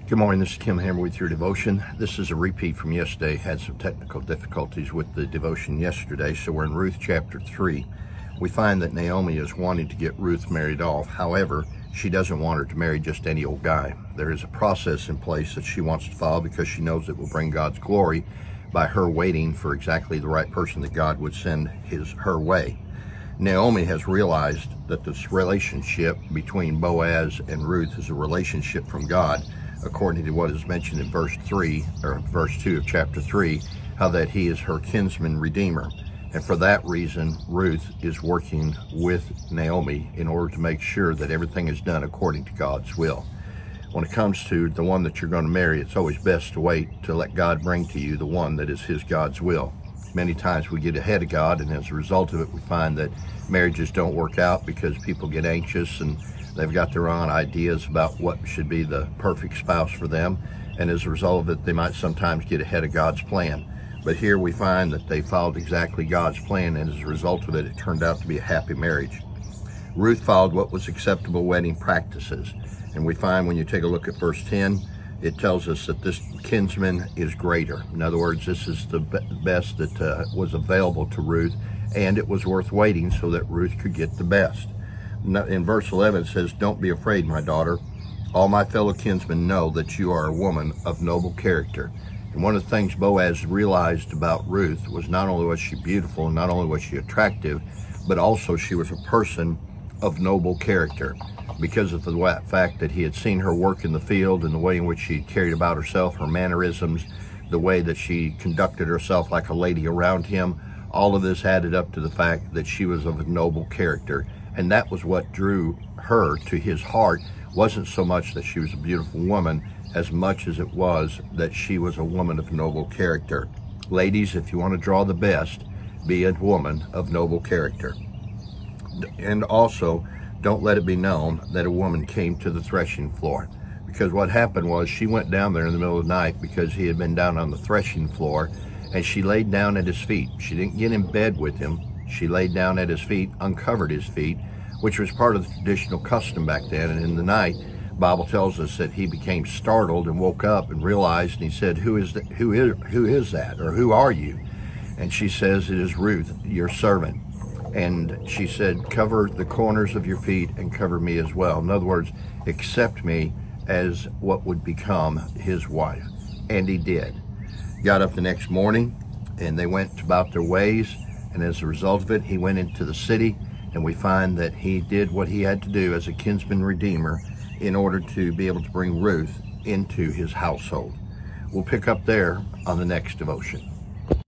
Good morning, this is Kim Hammer with your devotion. This is a repeat from yesterday. Had some technical difficulties with the devotion yesterday, so we're in Ruth chapter 3. We find that Naomi is wanting to get Ruth married off. However, she doesn't want her to marry just any old guy. There is a process in place that she wants to follow because she knows it will bring God's glory by her waiting for exactly the right person that God would send her way. Naomi has realized that this relationship between Boaz and Ruth is a relationship from God, according to what is mentioned in verse 2 of chapter 3, how that he is her kinsman redeemer. And for that reason, Ruth is working with Naomi in order to make sure that everything is done according to God's will. When it comes to the one that you're going to marry, it's always best to wait to let God bring to you the one that is God's will. Many times we get ahead of God, and as a result of it, we find that marriages don't work out because people get anxious and they've got their own ideas about what should be the perfect spouse for them, and as a result of it, they might sometimes get ahead of God's plan. But here we find that they followed exactly God's plan, and as a result of it, it turned out to be a happy marriage. Ruth followed what was acceptable wedding practices, and we find when you take a look at verse 10, it tells us that this kinsman is greater. In other words, this is the best that was available to Ruth, and it was worth waiting so that Ruth could get the best. In verse 11 it says, "Don't be afraid, my daughter. All my fellow kinsmen know that you are a woman of noble character." And one of the things Boaz realized about Ruth was not only was she beautiful and not only was she attractive, but also she was a person of noble character, because of the fact that he had seen her work in the field and the way in which she carried about herself, her mannerisms, the way that she conducted herself like a lady around him. All of this added up to the fact that she was of a noble character. And that was what drew her to his heart. Wasn't so much that she was a beautiful woman as much as it was that she was a woman of noble character. Ladies, if you want to draw the best, be a woman of noble character. And also, don't let it be known that a woman came to the threshing floor, because what happened was she went down there in the middle of the night because he had been down on the threshing floor, and she laid down at his feet. She didn't get in bed with him. She laid down at his feet, uncovered his feet, which was part of the traditional custom back then. And in the night, the Bible tells us that he became startled and woke up and realized, and he said, who is that, or who are you? And she says, "It is Ruth, your servant." And she said, "Cover the corners of your feet and cover me as well." In other words, accept me as what would become his wife. And he did. Got up the next morning and they went about their ways. And as a result of it, he went into the city, and we find that he did what he had to do as a kinsman redeemer in order to be able to bring Ruth into his household. We'll pick up there on the next devotion.